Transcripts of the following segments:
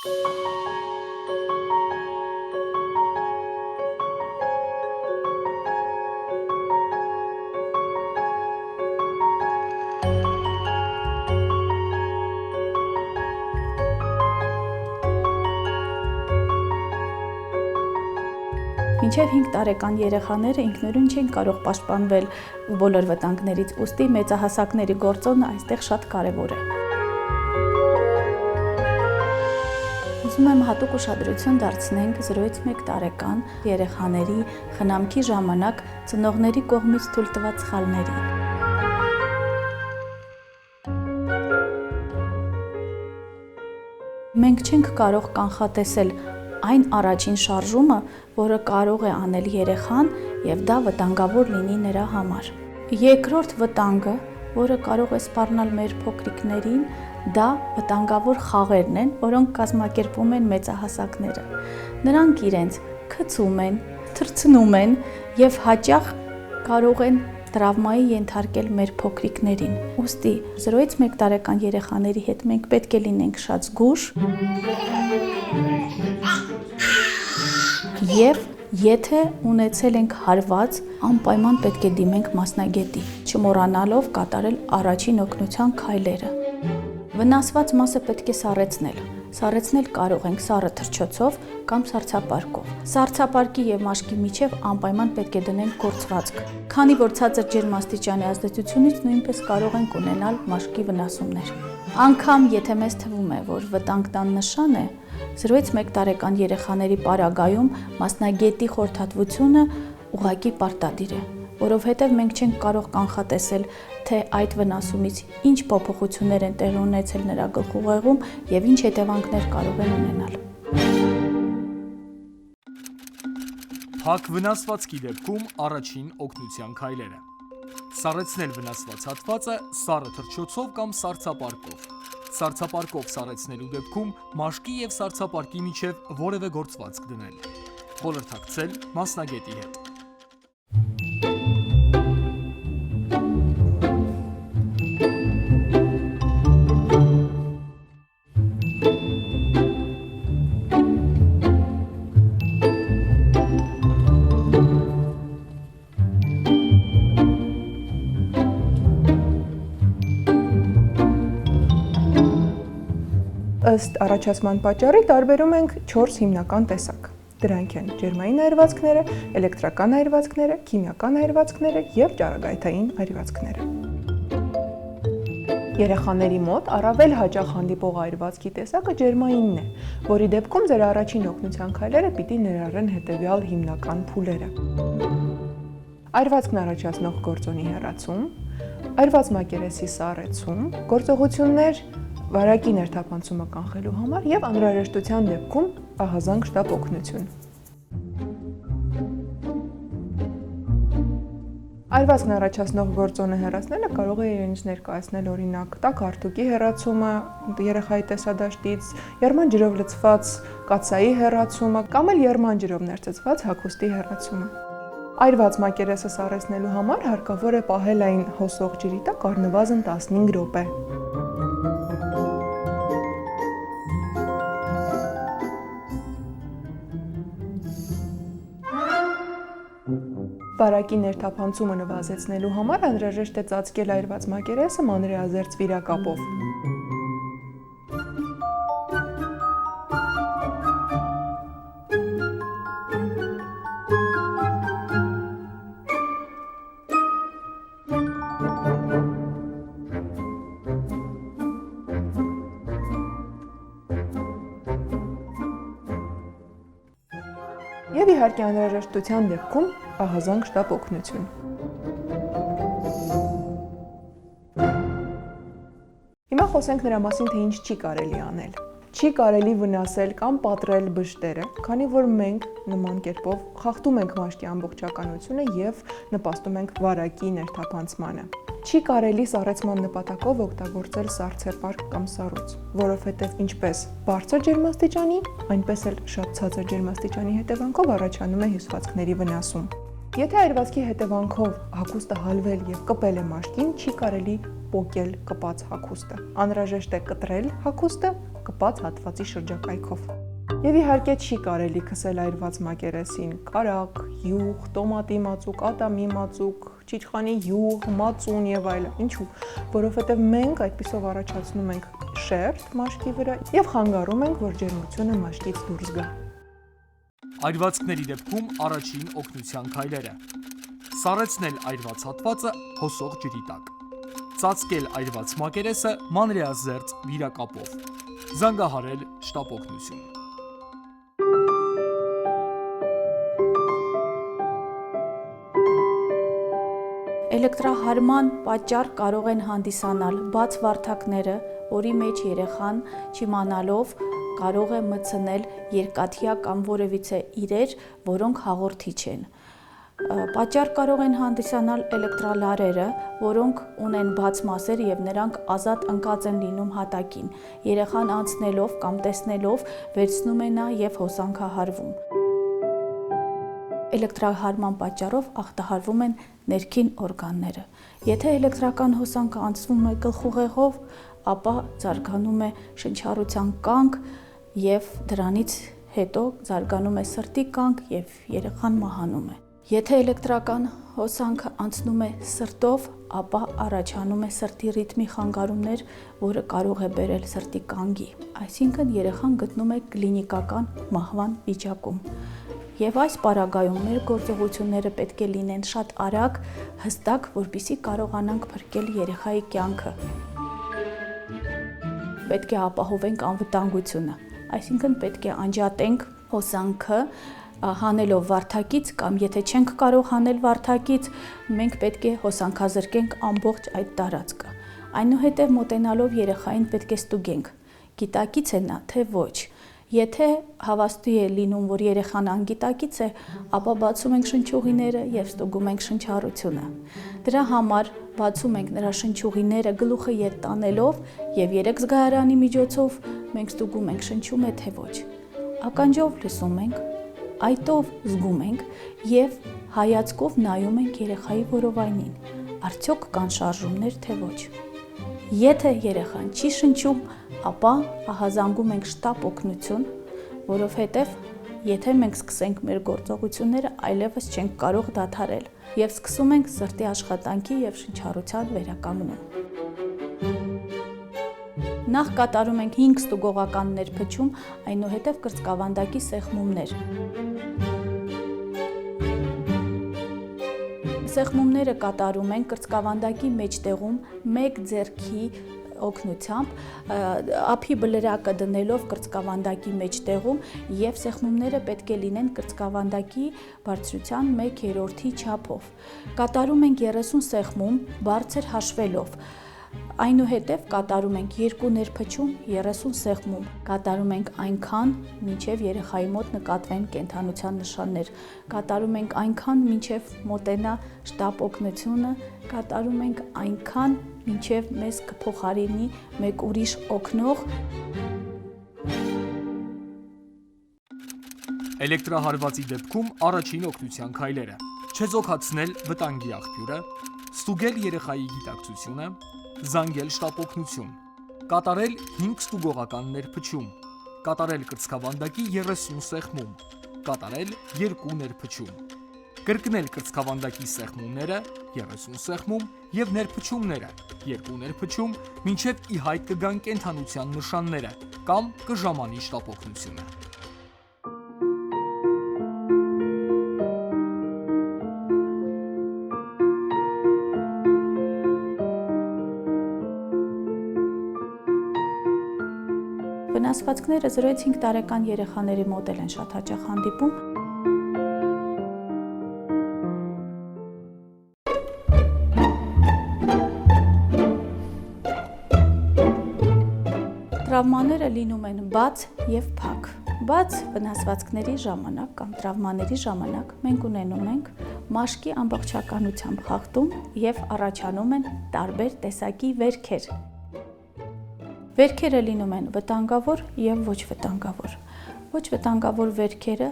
Մինչև 5 տարեկան երեխաները ինքնուրույն չեն կարող պաշտպանվել բոլոր վտանգներից, ուստի մեծահասակների գործոնը այստեղ շատ կարևոր է։ Ուզում եմ հատուկ ուշադրություն դարձնենք 0-ից 1 տարեկան երեխաների խնամքի ժամանակ ծնողների կողմից թույլ տված սխալների։ Մենք չենք կարող կանխատեսել այն առաջին շարժումը, որը կարող է անել երեխան և դա վտանգավոր լինի նրա համար։ Երկրորդ վտանգը, որը կարող է սպառնալ մեր փոքրիկներին, դա վտանգավոր խաղերն են, որոնք կազմակերպում են մեծահասակները։ Նրանք իրենց գցում են, թռցնում են և հաճախ կարող են տրավմայի ենթարկել մեր փոքրիկներին։ Ուստի 0-ից 1 տարեկան երեխաների հետ մենք պետք է լինենք շատ զգույշ և եթե ունեցել ենք հարված, անպայման պետք է դիմենք մասնագետի, չմոռանալով կատարել առաջին օգնության քայլերը։ Վնասված մասը պետք է սառեցնել։ Սառեցնել կարող ենք սառը թռչոցով կամ սառցապարկով։ Սառցապարկի և մաշկի միջև անպայման պետք է դնենք գործվածք, քանի որ ցածր ջերմաստիճանի ազդեցությունից նույնպես կարող ենք ունենալ մաշկի վնասումներ։ Անգամ եթե մեզ թվում է, որ վտանգն աննշան է, 0-ից 1 տարեկան երեխաների պարագայում մասնագետի խորհրդատվությունը ուղղակի պարտադիր է, որովհետև մենք չենք կարող կանխատեսել, թե այդ վնասումից ինչ փոփոխություններ են տեղի ունեցել նրա գլխուղեղում և ինչ հետևանքներ կարող են ունենալ։ Փակ վնասվածքի դեպքում առաջին օգնության քայլերը։ Սառեցնել վնասված հատվածը սառը թռչոցով կամ սառցապարկով։ Սառցապարկով սառեցնելու դեպքում մաշկի և սառցապարկի միջև որևէ գործվածք դնել։ Խորհրդակցել մասնագետի հետ։ Ըստ առաջացման պատճառի տարբերում ենք 4 հիմնական տեսակ։ Դրանք են ջերմային այրվածքները, էլեկտրական այրվածքները, քիմիական այրվածքները և ճառագայթային այրվածքները։ Երեխաների մոտ առավել հաճախ հանդիպող այրվածքի տեսակը ջերմայինն է, որի դեպքում ձեր առաջին օգնության քայլերը պիտի ներառեն հետևյալ հիմնական փուլերը։ Այրվածքն առաջացնող գործոնի հեռացում, այրված մակերեսի սառեցում, գործողություններ վարակի ներթափանցումը կանխելու համար և անհրաժեշտության դեպքում ահազանգ շտապ օգնություն։ Այրվածքն առաջացնող գործոնը հեռացնելը կարող է իրենից ներկայացնել օրինակ տաք հարթուկի հեռացումը երեխայի տեսադաշտից, եռման ջրով լցված կաթսայի հեռացումը կամ էլ եռման ջրով ներծծված հագուստի հեռացումը։ Այրված մակերեսը սառեցնելու համար հարկավոր է պահել այն հոսող ջրի տակ առնվազն 15 րոպե։ Վարակի ներթափանցումը նվազեցնելու համար անհրաժեշտ է ծածկել այրված մակերեսը մանրէազերծ վիրակապով։ Եվ իհարկե անհրաժեշտության դեպքում ահազանգ շտապ օգնություն։ Հիմա խոսենք նրա մասին, թե ինչ չի կարելի անել։ Չի կարելի վնասել կամ պատռել բշտերը, քանի որ մենք նման կերպով խախտում ենք մաշկի ամբողջականությունը և նպաստում ենք վարակի ներթափանցմանը։ Չի կարելի սառեցման նպատակով օգտագործել սառցեպարկ կամ սառույց, որովհետև ինչպես բարձր ջերմաստիճանի, այնպես էլ շատ ցածր ջերմաստիճանի հետևանքով առաջանում է հյուսվածքների վնասում։ Եթե այրվածքի հետևանքով հագուստը հալվել և կպել է մաշկին, չի կարելի պոկել կպած հագուստը։ Անհրաժեշտ է կտրել հագուստը կպած հատվածի շրջակայքով։ Եվ իհարկե չի կարելի քսել այրված մակերեսին կարակ, յուղ, տոմատի մածուկ, ատամի մածուկ, չիչխանի յուղ, մածուն եւ այլն։ Ինչու՞, որովհետեւ մենք այդպիսով առաջացնում ենք շերտ մաշկի վրա եւ խանգարում ենք, որ ջերմությունը մաշկից դուրս գա։ Այրվածքների դեպքում առաջին օգնության քայլերը. սառեցնել այրված հատվածը հոսող ջրի տակ, ծածկել այրված մակերեսը մանրէազերծ վիրակապով, զանգահարել շտապօգնություն։ Էլեկտրահարման պատճառ կարող են հանդիսանալ բաց վարդակները, որի մեջ երեխան չիմանալով կարող է մտցնել երկաթյա կամ որևիցե իրեր, որոնք հաղորդիչ են։ Պատճառ կարող են հանդիսանալ էլեկտրալարերը, որոնք ունեն բաց մասեր եւ նրանք ազատ ընկած են լինում հատակին։ Երեխան անցնելով կամ տեսնելով վերցնում է նա եւ հոսանքահարվում։ Էլեկտրահարման պատճառով ախտահարվում են ներքին օրգանները։ Եթե էլեկտրական հոսանքը անցվում է գլխուղեղով, ապա զարգանում է շնչառության կանգ եւ դրանից հետո զարգանում է սրտի կանգ եւ երեխան մահանում է։ Եթե էլեկտրական հոսանքը անցնում է սրտով, ապա առաջանում է սրտի ռիթմի խանգարումներ, որը կարող է բերել սրտի կանգի։ Այսինքն երեխան գտնում է կլինիկական մահվան վիճակում։ Եվ այս պարագայում մեր գործողությունները պետք է լինեն շատ արագ, հստակ, որպեսզի կարողանանք փրկել երեխայի կյանքը։ Պետք է ապահովենք անվտանգությունը, այսինքն պետք է անջատենք հոսանքը հանելով վարդակից կամ եթե չենք կարող հանել վարդակից, մենք պետք է հոսանքազրկենք ամբողջ այդ տարածքը։ Այնուհետև մոտենալով երեխային պետք է ստուգենք, գիտակից է նա, թե ոչ։ Եթե հավաստի է լինում, որ երեխան անգիտակից է, ապա բացում ենք շնչուղիները եւ ստուգում ենք շնչառությունը։ Դրա համար բացում ենք նրա շնչուղիները գլուխը ետ տանելով եւ երեք զգայարանի միջոցով մենք ստուգում ենք շնչում է թե ոչ։ Ականջով լսում ենք, այտով զգում ենք եւ հայացքով նայում ենք երեխայի որովայնին։ Արդյոք կան շարժումներ թե ոչ։ Եթե երեխան չի շնչում, ապա ահազանգում ենք շտապ օգնություն, որովհետև եթե մենք սկսենք մեր գործողությունները, այլևս չենք կարող դադարել եւ սկսում ենք սրտի աշխատանքի եւ շնչառության վերականգնում։ Նախ կատարում ենք 5 ստուգողական ներփչում, այնուհետև կրծքավանդակի սեղմումներ։ Սեղմումները կատարում են կրծքավանդակի մեջտեղում մեկ ձեռքի օգնությամբ ափի բլրակը դնելով կրծքավանդակի մեջտեղում եւ սեղմումները պետք է լինեն կրծքավանդակի բարձրության 1/3-ի չափով։ Կատարում ենք 30 սեղմում բարձր հաշվելով։ Այնուհետև կատարում ենք 2 ներփչում 30 սեղմում։ Կատարում ենք այնքան, մինչև երեխայի մոտ նկատվեն կենդանության նշաններ։ Կատարում ենք այնքան, մինչև մոտենա շտապ օգնությունը, կատարում ենք այնքան, մինչև մեզ կփոխարինի մեկ ուրիշ օգնող։ Էլեկտրահարվածի դեպքում առաջին օգնության քայլերը. չեզոքացնել վտանգի աղբյուրը, ստուգել երեխայի գիտակցությունը, զանգել շտապօգնություն, կատարել 5 ստուգողական ներփչում, կատարել կրծքավանդակի 30 սեղմում, կատարել 2 ներփչում, կրկնել կրծքավանդակի սեղմումները 30 սեղմում եւ ներփչումները 2 ներփչում, մինչեւ ի հայտ կգան կենդանության նշանները կամ կժամանի շտապօգնությունը։ Վնասվածքները 0-5 տարեկան երեխաների մոտ են շատ հաճախ հանդիպում։ Տրավմաները լինում են բաց եւ փակ։ Բաց վնասվածքների ժամանակ կամ տրավմաների ժամանակ մենք ունենում ենք մաշկի ամբողջականությամբ խախտում եւ առաջանում են տարբեր տեսակի վերքեր։ Վերքերը լինում են վտանգավոր եւ ոչ վտանգավոր։ Ոչ վտանգավոր վերքերը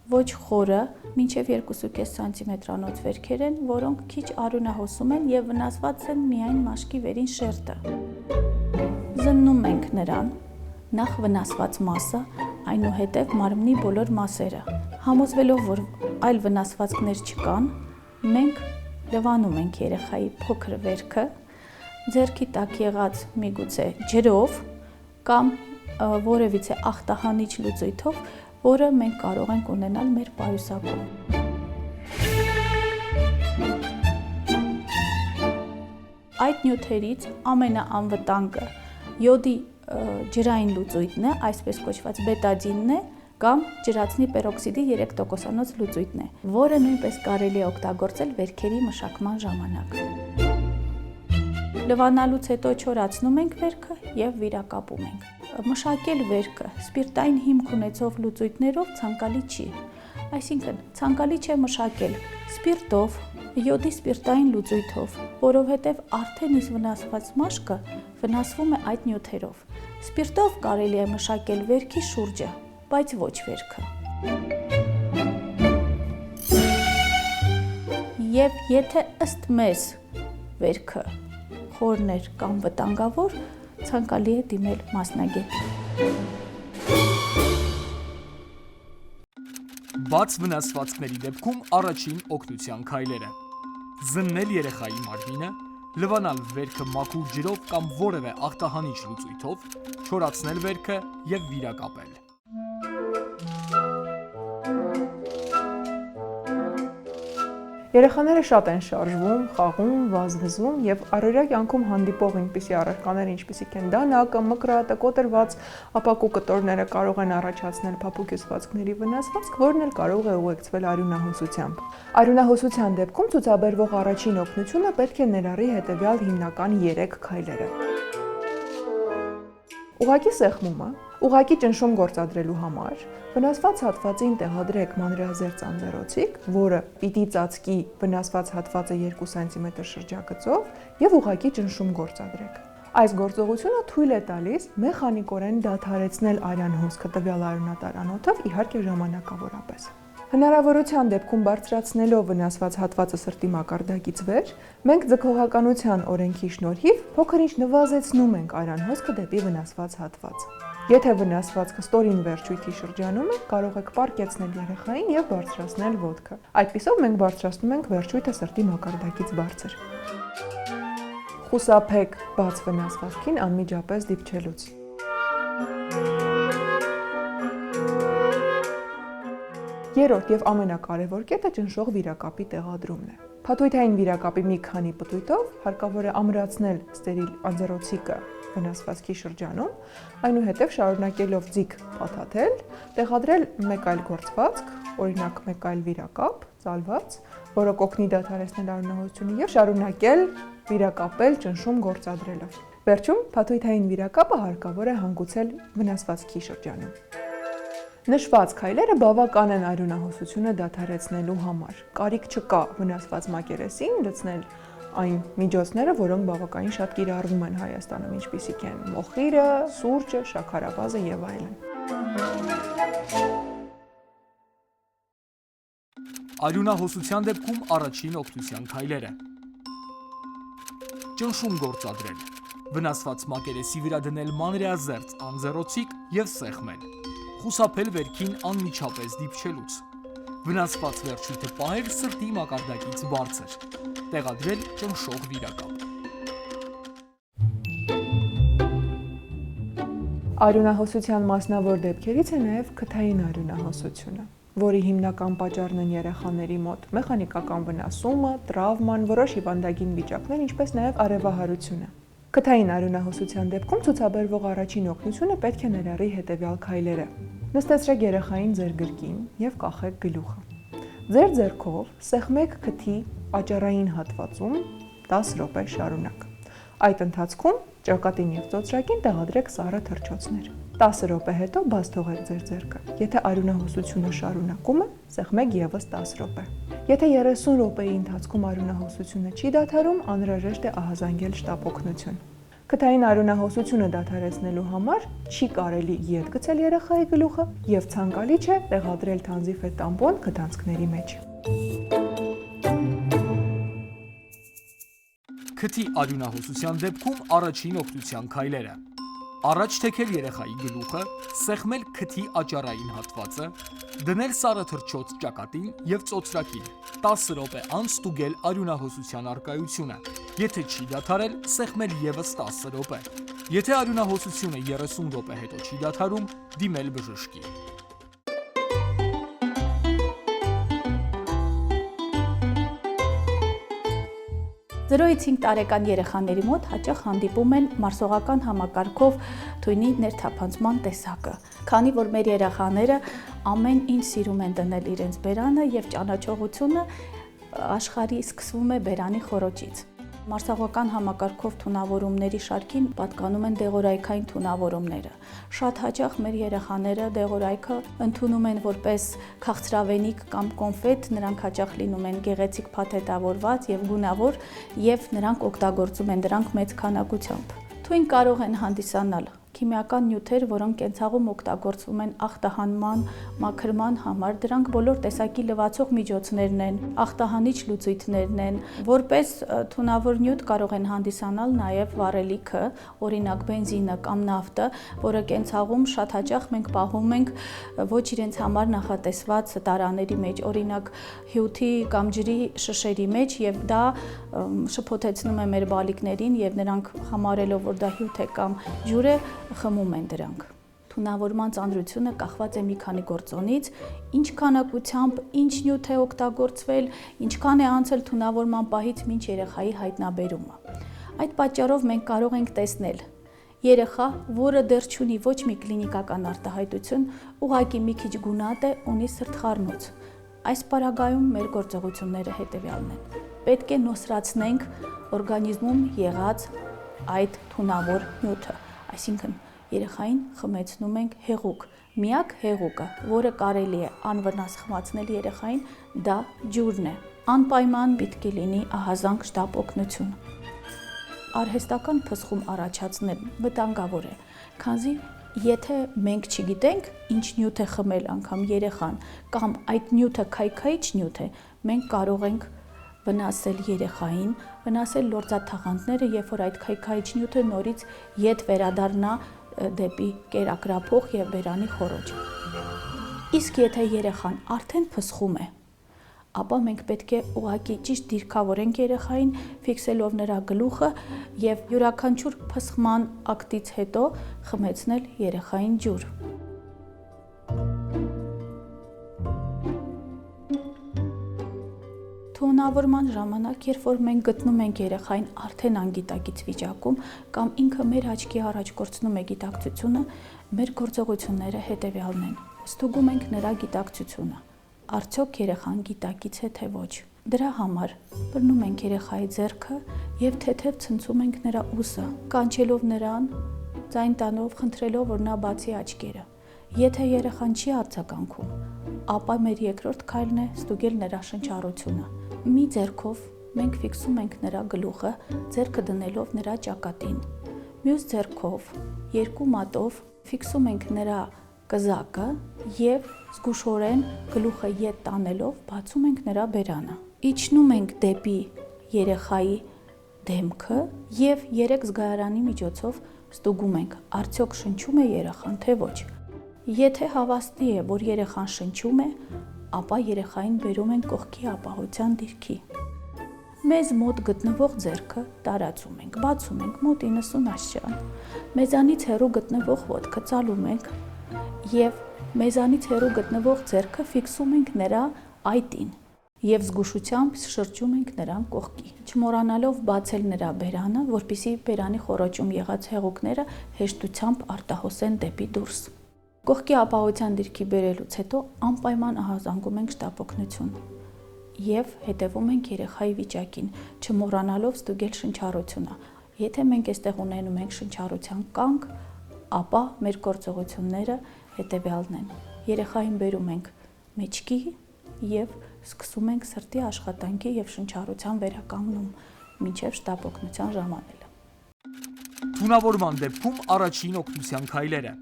ոչ խորը, մինչև 2.5 սանտիմետրանոց վերքեր են, որոնք քիչ արյունահոսում են եւ վնասված են միայն մաշկի վերին շերտը։ Զննում ենք նրան, նախ վնասված մասը, այնուհետև մարմնի բոլոր մասերը։ Համոզվելով, որ այլ վնասվածքներ չկան, մենք լվանում ենք երեխայի փոքր վերքը, ձեռքի տակ եղած միգուցե ջրով կամ որևիցե ախտահանիչ լուծույթով, որը մենք կարող ենք ունենալ մեր պայուսակում։ Այդ նյութերից ամենաանվտանգը յոդի ջրային լուծույթն է, այսպես կոչված բետադինն է, կամ ջրածնի պերօքսիդի 3%-անոց լուծույթն է, որը նույնպես կարելի է օգտագործել վերքերի մշակման ժամանակ։ Լվանալուց հետո չորացնում ենք վերքը և վիրակապում ենք։ Մշակել վերքը սպիրտային հիմք ունեցող լուծույթներով ցանկալի չի, այսինքն ցանկալի չէ մշակել սպիրտով, յոդի սպիրտային լուծույթով, որովհետև արդեն իսկ վնասված մաշկը վնասվում է այդ նյութերով։ Սպիրտով կարելի է մշակել վերքի շուրջը, բայց ոչ վերքը։ Եվ եթե ըստ մեզ վերքը խորներ կամ վտանգավոր, ցանկալի է դիմել մասնագետի։ Բաց վնասվածքների դեպքում առաջին օգնության քայլերը. զննել երեխայի մարմինը, լվանալ վերքը մաքուր ջրով կամ որևէ ախտահանիչ լուծույթով, չորացնել վերքը և վիրակապել։ Երեխաները շատ են շարժվում, խաղում, վազվզում եւ առօրյա կյանքում հանդիպող այնպիսի առարկաներ, ինչպիսիք են դանակը, մկրատը, կոտրված ապակու կտորները կարող են առաջացնել փափուկ հյուսվածքների վնասվածք, որն էլ կարող է ուղեկցվել արյունահոսությամբ։ Արյունահոսության դեպքում ցուցաբերվող առաջին օգնությունը պետք է ներառի հետեւյալ հիմնական 3 քայլերը։ Ուղղակի սեղմումը, ուղղակի ճնշում գործադրելու համար վնասված հատվածին տեղադրեք մանրէազերծ անձեռոցիկ, որը պիտի ծածկի վնասված հատվածը 2 սմ շրջագծով եւ ուղղակի ճնշում գործադրեք։ Այս գործողությունը թույլ է տալիս մեխանիկորեն դադարեցնել արյան հոսքը տվյալ արյունատար անոթով, իհարկե ժամանակավորապես։ Հնարավորության դեպքում բարձրացնելով վնասված հատվածը սրտի մակարդակից վեր, մենք ձգողականության օրենքի շնորհիվ փոքր-ինչ նվազեցնում ենք արյան հոսքը դեպի վնասված հատված։ Եթե վնասվածքը ստորին վերջույթի շրջանում է, կարող եք պառկեցնել երեխային եւ բարձրացնել ոտքը։ Այդպիսով մենք բարձրացնում ենք վերջույթը սրտի մակարդակից բարձր։ Խուսափեք բաց վնասվածքին անմիջապես դիպչելուց։ Երրորդ եւ ամենակարևոր կետը ճնշող վիրակապի տեղադրումն է։ Փաթույթային վիրակապի մի քանի պտույտով հարկավոր է ամրացնել ստերիլ անձեռոցիկը վնասվածքի շրջանում, այնուհետև շարունակելով ձիգ փաթաթել, տեղադրել մեկ այլ գործվածք, օրինակ մեկ այլ վիրակապ, ծալված, որը կօգնի դադարեցնել արյունահոսությունը եւ շարունակել վիրակապել ճնշում գործադրելով։ Վերջում փաթույթային վիրակապը հարկավոր է հանգուցել վնասվածքի շրջանում։ Նշված քայլերը բավական են արյունահոսությունը դադարեցնելու համար։ Կարիք չկա վնասված մակերեսին լցնել այն միջոցները, որոնք բավականին շատ կիրառվում են Հայաստանում, ինչպիսիք են մոխիրը, սուրճը, շաքարավազը եւ այլն։ Արյունահոսության դեպքում առաջին օգնության քայլերը. ճնշում գործադրել, վնասված մակերեսի վրա դնել մանրէազերծ անձեռոցիկ եւ սեղմել, խուսափել վերքին անմիջապես դիպչելուց, վնասված վերջույթը պահել սրտի մակարդակից բարձր, տեղադրել ճնշող վիրակապ։ Արյունահոսության մասնավոր դեպքերից է նաև քթային արյունահոսությունը, որի հիմնական պատճառն են երեխաների մոտ մեխանիկական վնասումը, տրավման, որոշ հիվանդագին վիճակներ, ինչպես նաև արևահարությունը։ Քթային արյունահոսության դեպքում ցուցաբերվող առաջին օգնությունը պետք է ներառի հետևյալ քայլերը։ Նստեցրեք երեխային ձեր գրկին եւ կախեք գլուխը։ Ձեր ձեռքով սեղմեք քթի աճառային հատվածում 10 րոպե շարունակ։ Այդ ընթացքում ճակատին եւ ծոծրակին տեղադրեք սառը թռչոցներ։ 10 րոպե հետո բաց թողեք ձեր ձեռքը։ Եթե արյունահոսությունը շարունակում է, սեղմեք եւս 10 րոպե։ Եթե 30 րոպեի ընթացքում արյունահոսությունը չի դադարում, անհրաժեշտ է ահազանգել շտապօգնություն։ Քթային արյունահոսությունը դադարեցնելու համար չի կարելի ետ գցել երեխայի գլուխը եւ ցանկալի չէ տեղադրել թանզիֆե տամպոն քթանցքների մեջ։ Քթի արյունահոսության դեպքում առաջին օգնության քայլերը. Առաջ թեքել երեխայի գլուխը, սեղմել քթի աճառային հատվածը, դնել սառը թռչոց ճակատին եւ ծոցրակին, 10 րոպե անց ստուգել արյունահոսության առկայությունը, եթե չի դադարել, սեղմել եւս 10 րոպե, եթե արյունահոսությունը 30 րոպե հետո չի դադարում, դիմել բժշկի։ Զրոյից 5 տարեկան երեխաների մոտ հաճախ հանդիպում են մարսողական համակարգով թույնի ներթափանցման տեսակը, քանի որ մեր երեխաները ամեն ինչ սիրում են դնել իրենց բերանը եւ ճանաչողությունը աշխարհի սկսվում է բերանի խոռոչից։ Մարսողական համակարգով թունավորումների շարքին պատկանում են դեղորայքային թունավորումները։ Շատ հաճախ մեր երեխաները դեղորայքը ընդունում են որպես քաղցրավենիք կամ կոնֆետ, նրանք հաճախ լինում են գեղեցիկ փաթեթավորված եւ գունավոր եւ նրանք օգտագործում են դրանք մեծ քանակությամբ։ Թույն կարող են հանդիսանալ քիմիական նյութեր, որոնք կենցաղում օգտագործվում են ախտահանման, մաքրման համար, դրանք բոլոր տեսակի լվացող միջոցներն են, ախտահանիչ լուծույթներն են, որպես թունավոր նյութ կարող են հանդիսանալ նաև վառելիքը, օրինակ բենզինը կամ նավթը, որը կենցաղում շատ հաճախ մենք պահում ենք ոչ իրենց համար նախատեսված տարաների մեջ, օրինակ հյութի կամ ջրի շշերի մեջ, եւ դա շփոթեցնում է մեր բալիկներին եւ նրանք համարելով, որ դա հյութ է կամ ջուր է, խմում են դրանք։ Թունավորման ծանրությունը կախված է մի քանի գործոնից, ինչ քանակությամբ, ինչ նյութ է օգտագործվել, ինչքան է անցել թունավորման պահից մինչ երեխայի հայտնաբերումը։ Այդ պատճառով մենք կարող ենք տեսնել երեխա, որը դեռ չունի ոչ մի կլինիկական արտահայտություն, ուղղակի մի քիչ գունատ է, ունի սրտխառնոց։ Այս պարագայում մեր գործողությունները հետևյալն են։ Պետք է նոսրացնենք օրգանիզմում եղած այդ թունավոր նյութը, այսինքն երեխային խմեցնում ենք հեղուկ։ Միակ հեղուկը, որը կարելի է անվնաս խմացնել երեխային, դա ջուրն է։ Անպայման պետք է լինի ահազանգ շտապ օգնություն։ Արհեստական փսխում առաջացնել վտանգավոր է, քանզի եթե մենք չգիտենք, ինչ նյութ է խմել անգամ երեխան, կամ այդ նյութը քայքայիչ նյութ է, մենք կարող ենք վնասել երեխային, վնասել լորձաթաղանթները, երբ որ այդ քայքայիչ նյութը նորից ետ վերադառնա դեպի կերակրափող եւ բերանի խոռոչ։ Իսկ եթե երեխան արդեն փսխում է, ապա մենք պետք է ուղղակի ճիշտ դիրքավորենք երեխային, ֆիքսելով նրա գլուխը եւ յուրաքանչյուր փսխման ակտից հետո խմեցնել երեխային ջուր։ Թունավորման ժամանակ, երբ որ մենք գտնում ենք երեխային արդեն անգիտակից վիճակում կամ ինքը մեր աչքի առաջ կորցնում է գիտակցությունը, մեր գործողությունները հետևյալն են։ Ստուգում ենք նրա գիտակցությունը։ Արդյոք երեխան գիտակից է թե ոչ։ Դրա համար բռնում ենք երեխայի ձեռքը եւ թեթև ցնցում ենք նրա ուսը, կանչելով նրան, ձայն տանով, խնդրելով, որ նա բացի աչքերը։ Եթե երեխան չի արձագանքում, ապա մեր երկրորդ քայլն է ստուգել նրա շնչառությունը։ Մի ձեռքով մենք ֆիքսում ենք նրա գլուխը, ձեռքը դնելով նրա ճակատին։ Մյուս ձեռքով երկու մատով ֆիքսում ենք նրա կզակը եւ զգուշորեն գլուխը ետ տանելով բացում ենք նրա բերանը։ Իջնում ենք դեպի երեխայի դեմքը եւ 3 զգայարանի միջոցով ստուգում ենք, արդյոք շնչում է երեխան թե ոչ։ Եթե հավաստի է, որ երեխան շնչում է, ապա երեխային բերում ենք կողքի ապահովության դիրքի։ Մեզ մոտ գտնվող ձեռքը տարածում ենք, բացում ենք մոտ 90 աստիճան։ Մեզանից հեռու գտնվող ոտքը ծալում ենք եւ մեզանից հեռու գտնվող ձեռքը ֆիքսում ենք նրա այտին եւ զգուշությամբ շրջում ենք նրան կողքի, չմոռանալով բացել նրա բերանը, որպեսզի բերանի խոռոչում եղած հեղուկները հեշտությամբ արտահոսեն դեպի դուրս։ Կողքի ապահովության դիրքի բերելուց հետո անպայման ահազանգում ենք շտապօգնություն եւ հետևում ենք երեխայի վիճակին, չմոռանալով ստուգել շնչառությունը։ Եթե մենք այստեղ ունենում ենք շնչառության կանգ, ապա մեր գործողությունները հետևյալն են։ Երեխային բերում ենք մեջքի եւ սկսում ենք սրտի աշխատանքի եւ շնչառության վերականգնում մինչեւ շտապօգնության ժամանելը։ Թունավորման դեպքում առաջին օգնության քայլերը։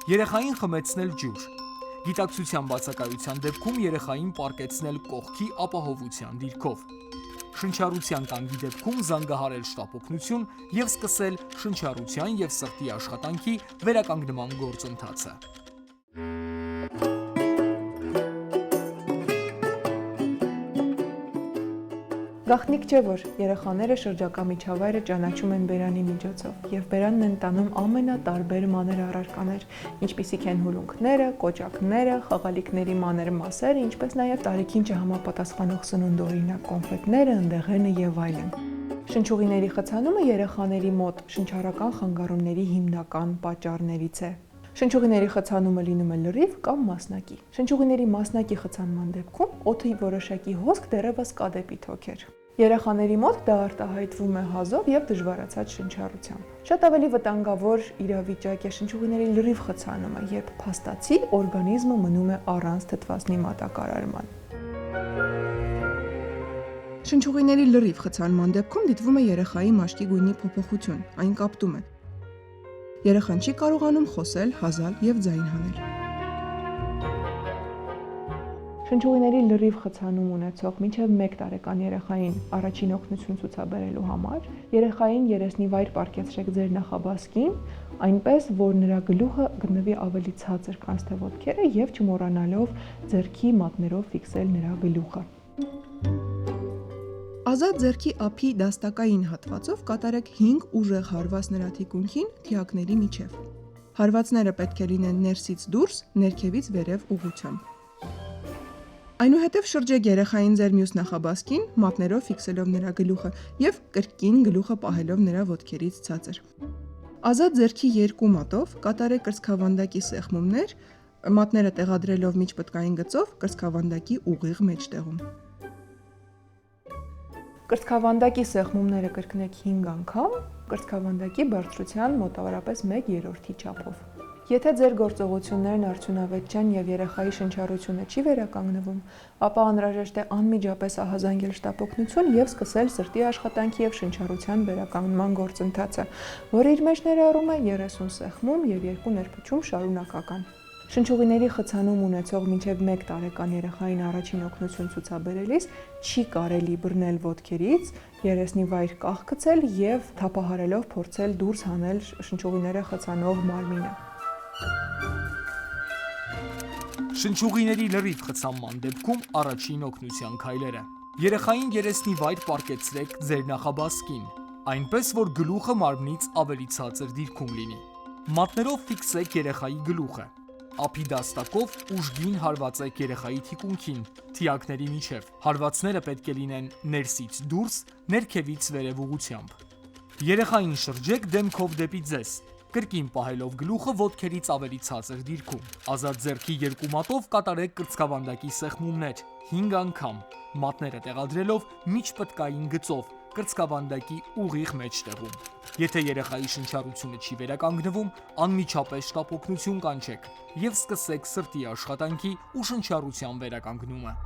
Երեխային խմեցնել ջուր։ Գիտակցության բացակայության դեպքում երեխային պարկեցնել կողքի ապահովության դիրքով։ Շնչառության կանգի դեպքում զանգահարել շտապօգնություն եւ սկսել շնչառության եւ սրտի աշխատանքի վերականգնման գործընթացը։ Գաղտնիք չէ, որ երեխաները շրջակա միջավայրը ճանաչում են բերանի միջոցով եւ բերանն են տանում ամենատարբեր մանր առարկաներ, ինչպիսիք են հուլունքները, կոճակները, խաղալիքների մանր մասերը, ինչպես նաեւ տարիքին չհամապատասխանող սնունդօրինակ կոնֆետները, ընդեղենը եւ այլն։ Շնչուղիների խցանումը երեխաների մոտ շնչառական խանգարումների հիմնական պատճառներից է։ Շնչուղիների խցանումը լինում է լրիվ կամ մասնակի։ Շնչուղիների մասնակի խցանման դեպքում օդի որոշակի հոսք դեռևս կա դեպի թոքեր։ Երեխաների մոտ դա արտահայտվում է հազով եւ դժվարացած շնչառությամբ։ Շատ ավելի վտանգավոր իրավիճակ է շնչուղիների լրիվ խցանումը, երբ փաստացի օրգանիզմը մնում է առանց թթվասնի մատակարարման։ Շնչուղիների լրիվ խցանման դեպքում դիտվում է երեխայի մաշկի գույնի փոփոխություն, այն կապտում է։ Երեխան չի կարողանում խոսել, հազալ եւ ձայն հանել։ Շնչուղիների լրիվ խցանում ունեցող մինչև 1 տարեկան երեխային առաջին օգնություն ցուցաբերելու համար երեխային երեսնի վայր պառկեցրեք ձեր նախաբասկին, այնպես որ նրա գլուխը գտնվի ավելի ցածր, քան թե ոտքերը եւ չմոռանալով ձեռքի մատներով ֆիքսել նրա գլուխը։ Ազատ ձեռքի ափի դաստակային հատվածով կատարեք 5 ուժեղ հարված նրա թիկունքին թիակների միջև։ Հարվածները պետք է լինեն ներսից դուրս, ներքևից վերև ուղղությամբ։ Այնուհետև շրջեք երեխային ձեր մյուս նախաբասկին, մատներով ֆիքսելով նրա գլուխը եւ կրկին գլուխը պահելով նրա ոտքերից ցածր։ Ազատ ձեռքի երկու մատով կատարեք կրծքավանդակի սեղմումներ, մատները տեղադրելով միջպտկային գծով կրծքավանդակի ուղիղ մեջտեղում։ Կրծքավանդակի սեղմումները կրկնեք 5 անգամ, կրծքավանդակի բարձրության մոտավորապես 1/3-ի չափով։ Եթե ձեր գործողություններն արդյունավետ չեն եւ երեխայի շնչառությունը չի վերականգնվում, ապա անհրաժեշտ է անմիջապես ահազանգել շտապօգնություն եւ սկսել սրտի աշխատանքի եւ շնչառության վերականգնման գործընթացը, որը իր մեջ ներառում է 30 սեղմում եւ 2 ներփչում շարունակական։ Շնչուղիների խցանում ունեցող մինչև 1 տարեկան երեխային առաջին օգնություն ցուցաբերելիս չի կարելի բռնել ոտքերից, երեսնի վայր կախ գցել եւ թափահարելով փորձել դուրս հանել շնչուղիները խցանող մարմինը։ Շնչուղիների լրիվ խցանման դեպքում առաջին օգնության քայլերը։ Երեխային երեսնի վայր պառկեցրեք ձեր նախաբասկին, այնպես որ գլուխը մարմնից ավելի ցածր դիրքում լինի։ Մատներով ֆիքսեք երեխայի գլուխը։ Ափի դաստակով ուժգին հարվածեք երեխայի թիկունքին, թիակների միջև։ Հարվածները պետք է լինեն ներսից դուրս, ներքևից վերև ուղղությամբ։ Երեխային շրջեք դեմքով դեպի ձեզ, կրկին պահելով գլուխը ոտքերից ավելի ցածր դիրքում։ Ազատ ձեռքի երկու մատով կատարեք կրծքավանդակի սեղմումներ 5 անգամ, մատները տեղադրելով միջպտկային գծով կրծքավանդակի ուղիղ մեջտեղում։ Եթե երեխայի շնչառությունը չի վերականգնվում, անմիջապես շտապօգնություն կանչեք եւ սկսեք սրտի աշխատանքի ու շնչառության վերականգնումը։